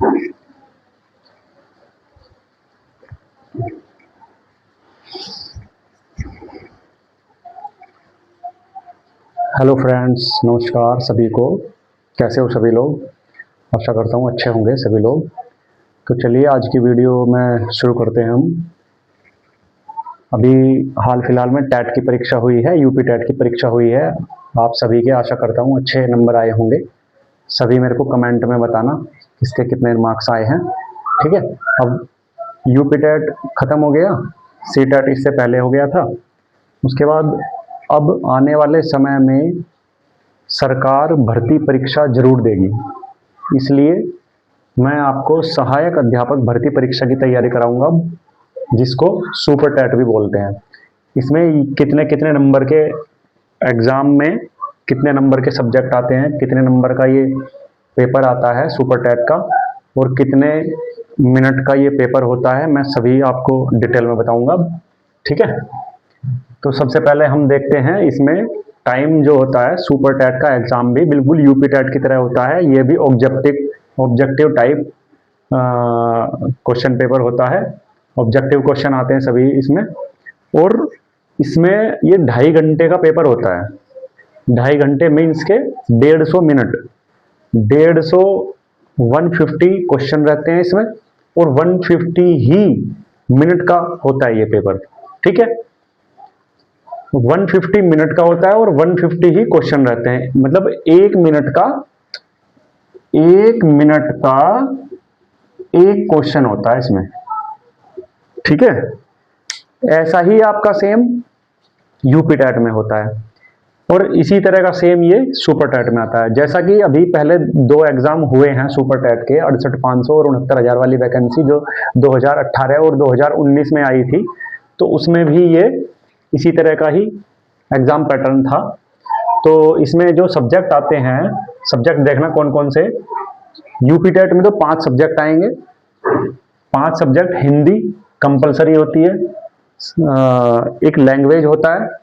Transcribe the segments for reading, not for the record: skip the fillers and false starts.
Hello friends, नमस्कार सभी को। कैसे हो सभी लोग? आशा करता हूँ अच्छे होंगे सभी लोग। तो चलिए आज की वीडियो में शुरू करते हैं हम। अभी हाल फिलहाल में टैट की परीक्षा हुई है, यूपी टैट की परीक्षा हुई है। आप सभी के आशा करता हूँ अच्छे नंबर आए होंगे। सभी मेरे को कमेंट में बताना इसके कितने मार्क्स आए हैं। ठीक है, अब यूपी टैट खत्म हो गया, सी टैट इससे पहले हो गया था। उसके बाद अब आने वाले समय में सरकार भर्ती परीक्षा जरूर देगी, इसलिए मैं आपको सहायक अध्यापक भर्ती परीक्षा की तैयारी कराऊंगा, जिसको सुपर टैट भी बोलते हैं। इसमें कितने कितने नंबर के एग्जाम में कितने नंबर के सब्जेक्ट आते हैं, कितने नंबर का ये पेपर आता है सुपर टैट का, और कितने मिनट का ये पेपर होता है, मैं सभी आपको डिटेल में बताऊंगा। ठीक है, तो सबसे पहले हम देखते हैं इसमें टाइम जो होता है। सुपर टैट का एग्जाम भी बिल्कुल यूपी टैट की तरह होता है। ये भी ऑब्जेक्टिव टाइप क्वेश्चन पेपर होता है। ऑब्जेक्टिव क्वेश्चन आते हैं सभी इसमें, और इसमें ये 2.5 घंटे का पेपर होता है। 2.5 घंटे मीन्स के 150 मिनट, 150 150 क्वेश्चन रहते हैं इसमें, और 150 ही मिनट का होता है ये पेपर। ठीक है, 150 मिनट का होता है और 150 ही क्वेश्चन रहते हैं। मतलब 1 मिनट का एक क्वेश्चन होता है इसमें। ठीक है, ऐसा ही आपका सेम यूपी टैट में होता है, और इसी तरह का सेम ये सुपर टैट में आता है। जैसा कि अभी पहले 2 एग्जाम हुए हैं सुपर टैट के, 68,500 और 69,000 वाली वैकेंसी जो 2018 और 2019 में आई थी, तो उसमें भी ये इसी तरह का ही एग्जाम पैटर्न था। तो इसमें जो सब्जेक्ट आते हैं, सब्जेक्ट देखना कौन कौन से। यूपी टेट में तो 5 सब्जेक्ट आएंगे। 5 सब्जेक्ट हिंदी कंपलसरी होती है, एक लैंग्वेज होता है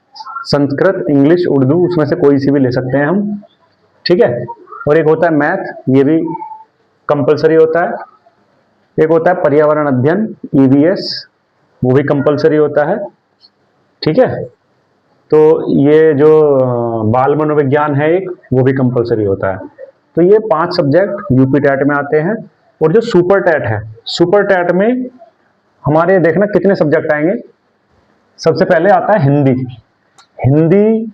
संस्कृत, इंग्लिश, उर्दू, उसमें से कोई सी भी ले सकते हैं हम। ठीक है, और एक होता है मैथ, ये भी कंपलसरी होता है। एक होता है पर्यावरण अध्ययन, ईवीएस, वो भी कंपलसरी होता है। ठीक है, तो ये जो बाल मनोविज्ञान है एक, वो भी कंपलसरी होता है। तो ये 5 सब्जेक्ट यूपी टैट में आते हैं। और जो सुपर टैट है, सुपर टैट में हमारे देखना कितने सब्जेक्ट आएंगे। सबसे पहले आता है हिंदी। हिंदी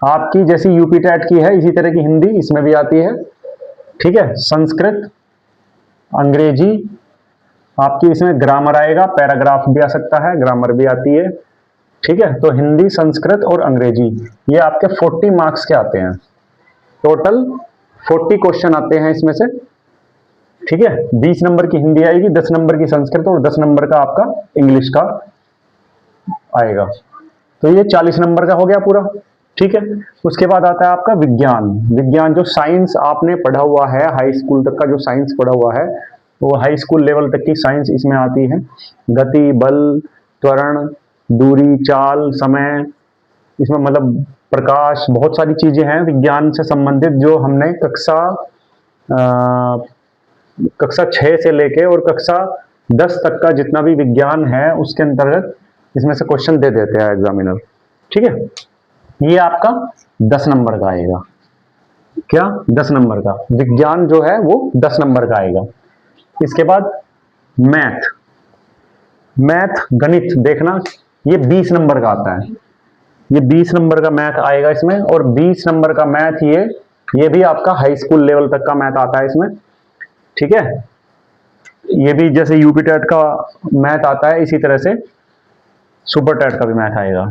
आपकी जैसी यूपी टैट की है, इसी तरह की हिंदी इसमें भी आती है। ठीक है, संस्कृत, अंग्रेजी, आपकी इसमें ग्रामर आएगा, पैराग्राफ भी आ सकता है, ग्रामर भी आती है। ठीक है, तो हिंदी, संस्कृत और अंग्रेजी, ये आपके 40 मार्क्स के आते हैं। टोटल 40 क्वेश्चन आते हैं इसमें से। ठीक है, 20 नंबर की हिंदी आएगी, 10 नंबर की संस्कृत और 10 नंबर का आपका इंग्लिश का आएगा। तो ये 40 नंबर का हो गया पूरा। ठीक है, उसके बाद आता है आपका विज्ञान। विज्ञान जो साइंस आपने पढ़ा हुआ है, हाई स्कूल तक का जो साइंस पढ़ा हुआ है, वो हाई स्कूल लेवल तक की साइंस इसमें आती है। गति, बल, त्वरण, दूरी, चाल, समय, इसमें मतलब प्रकाश, बहुत सारी चीजें हैं विज्ञान से संबंधित, जो हमने कक्षा 6 से लेके और कक्षा 10 तक का जितना भी विज्ञान है, उसके अंतर्गत इसमें से क्वेश्चन दे देते हैं एग्जामिनर। ठीक है, ये आपका 10 नंबर का आएगा। क्या? 10 नंबर का विज्ञान जो है वो 10 नंबर का आएगा। इसके बाद मैथ, गणित देखना, ये 20 नंबर का आता है। ये 20 नंबर का मैथ आएगा इसमें, और 20 नंबर का मैथ ये भी आपका हाई स्कूल लेवल तक का मैथ आता है इसमें। ठीक है, ये भी जैसे यूपी टेट का मैथ आता है, इसी तरह से सुपर टेट का भी मैथ आएगा।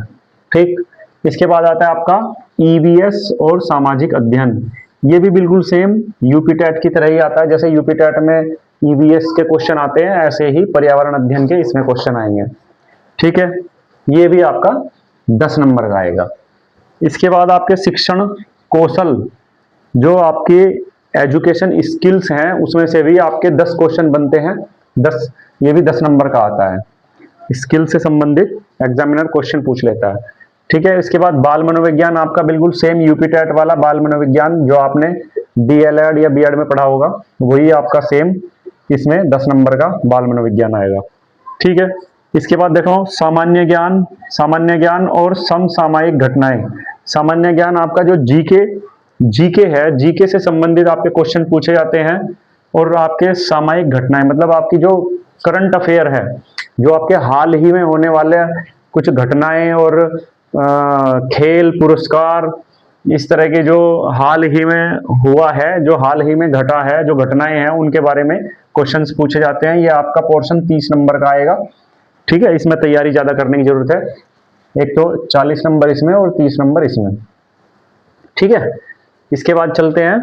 ठीक, इसके बाद आता है आपका ईवीएस और सामाजिक अध्ययन। ये भी बिल्कुल सेम यूपी टेट की तरह ही आता है। जैसे यूपी टेट में ईवीएस के क्वेश्चन आते हैं, ऐसे ही पर्यावरण अध्ययन के इसमें क्वेश्चन आएंगे। ठीक है, ये भी आपका 10 नंबर का आएगा। इसके बाद आपके शिक्षण कौशल, जो आपके एजुकेशन स्किल्स हैं, उसमें से भी आपके 10 क्वेश्चन बनते हैं। 10, ये भी 10 नंबर का आता है। स्किल से संबंधित एग्जामिनर क्वेश्चन पूछ लेता है। ठीक है, इसके बाद बाल मनोविज्ञान आपका बिल्कुल सेम यूपी टेट वाला बाल मनोविज्ञान, जो आपने डीएलएड या बीएड में पढ़ा होगा, वही आपका सेम इसमें 10 नंबर का बाल मनोविज्ञान आएगा। ठीक है, इसके बाद देखो सामान्य ज्ञान और समसामयिक घटनाएं। सामान्य ज्ञान आपका जो जीके है, जीके से संबंधित आपके क्वेश्चन पूछे जाते हैं। और आपके सामयिक घटनाएं मतलब आपकी जो करंट अफेयर है, जो आपके हाल ही में होने वाले कुछ घटनाएं और खेल पुरस्कार, इस तरह के जो हाल ही में हुआ है, जो हाल ही में घटा है, जो घटनाएं हैं, उनके बारे में क्वेश्चंस पूछे जाते हैं। ये आपका पोर्शन 30 नंबर का आएगा। ठीक है, इसमें तैयारी ज्यादा करने की जरूरत है। एक तो 40 नंबर इसमें और 30 नंबर इसमें। ठीक है, इसके बाद चलते हैं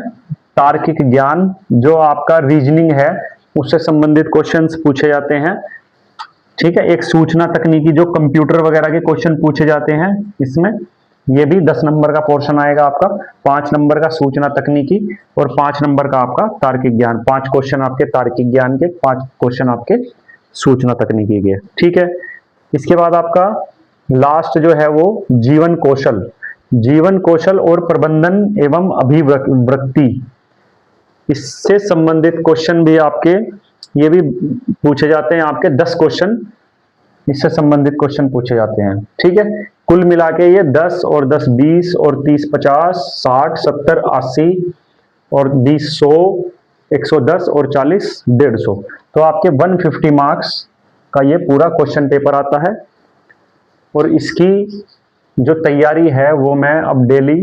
तार्किक ज्ञान, जो आपका रीजनिंग है उससे संबंधित क्वेश्चंस पूछे जाते हैं। ठीक है, एक सूचना तकनीकी, जो कंप्यूटर वगैरह के क्वेश्चन पूछे जाते हैं इसमें, ये भी 10 नंबर का पोर्शन आएगा आपका। 5 नंबर का सूचना तकनीकी और 5 नंबर का आपका तार्किक ज्ञान। 5 क्वेश्चन आपके तार्किक ज्ञान के, 5 क्वेश्चन आपके सूचना तकनीकी के। ठीक है, इसके बाद आपका लास्ट जो है वो जीवन कौशल और प्रबंधन एवं अभिवृत्ति, इससे संबंधित क्वेश्चन भी आपके ये भी पूछे जाते हैं। आपके 10 क्वेश्चन इससे संबंधित क्वेश्चन पूछे जाते हैं। ठीक है, कुल मिला के ये 10 और 10 20 और 30 50 60 70 80 और 20 100 110 और 40 150, तो आपके 150 मार्क्स का ये पूरा क्वेश्चन पेपर आता है। और इसकी जो तैयारी है वो मैं अब डेली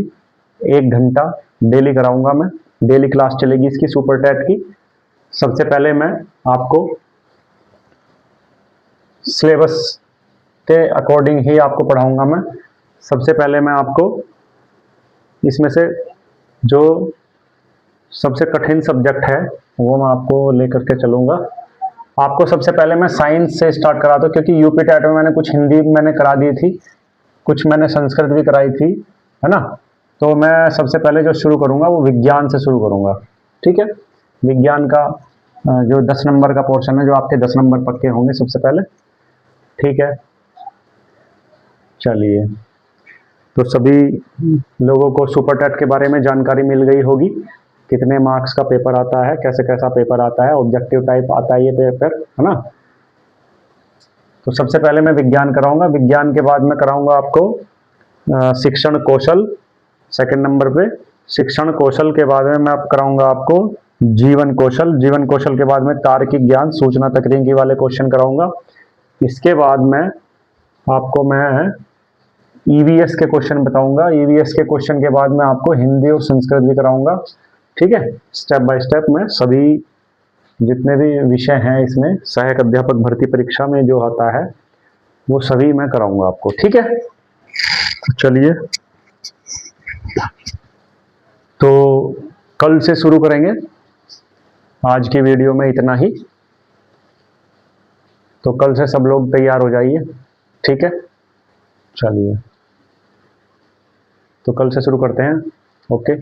1 घंटा डेली कराऊंगा। मैं डेली क्लास चलेगी इसकी सुपर टेट की। सबसे पहले मैं आपको सिलेबस के अकॉर्डिंग ही आपको पढ़ाऊंगा। मैं सबसे पहले मैं आपको इसमें से जो सबसे कठिन सब्जेक्ट है वो मैं आपको लेकर के चलूंगा। आपको सबसे पहले मैं साइंस से स्टार्ट करा दूं, क्योंकि यूपी टेट में मैंने कुछ हिंदी मैंने करा दी थी, कुछ मैंने संस्कृत भी कराई थी, है ना। तो मैं सबसे पहले जो शुरू करूंगा वो विज्ञान से शुरू करूंगा। ठीक है, विज्ञान का जो 10 नंबर का पोर्शन है, जो आपके 10 नंबर पक्के होंगे सबसे पहले। ठीक है, चलिए, तो सभी लोगों को सुपर टेट के बारे में जानकारी मिल गई होगी, कितने मार्क्स का पेपर आता है, कैसे कैसा पेपर आता है, ऑब्जेक्टिव टाइप आता है ये पेपर, है ना। तो सबसे पहले मैं विज्ञान कराऊंगा। विज्ञान के बाद मैं कराऊंगा आपको शिक्षण कौशल, सेकंड नंबर पे। शिक्षण कौशल के बाद में मैं कराऊंगा आपको जीवन कौशल। जीवन कौशल के बाद में तार्किक ज्ञान, सूचना तकनीकी वाले क्वेश्चन कराऊंगा। इसके बाद में आपको मैं ईवीएस के क्वेश्चन बताऊंगा। ईवीएस के क्वेश्चन के बाद में आपको हिंदी और संस्कृत भी कराऊंगा। ठीक है, स्टेप बाय स्टेप मैं सभी जितने भी विषय हैं इसमें सहायक अध्यापक भर्ती परीक्षा में जो आता है वो सभी मैं कराऊंगा आपको। ठीक है, तो चलिए, तो कल से शुरू करेंगे। आज की वीडियो में इतना ही। तो कल से सब लोग तैयार हो जाइए। ठीक है, चलिए, तो कल से शुरू करते हैं। ओके।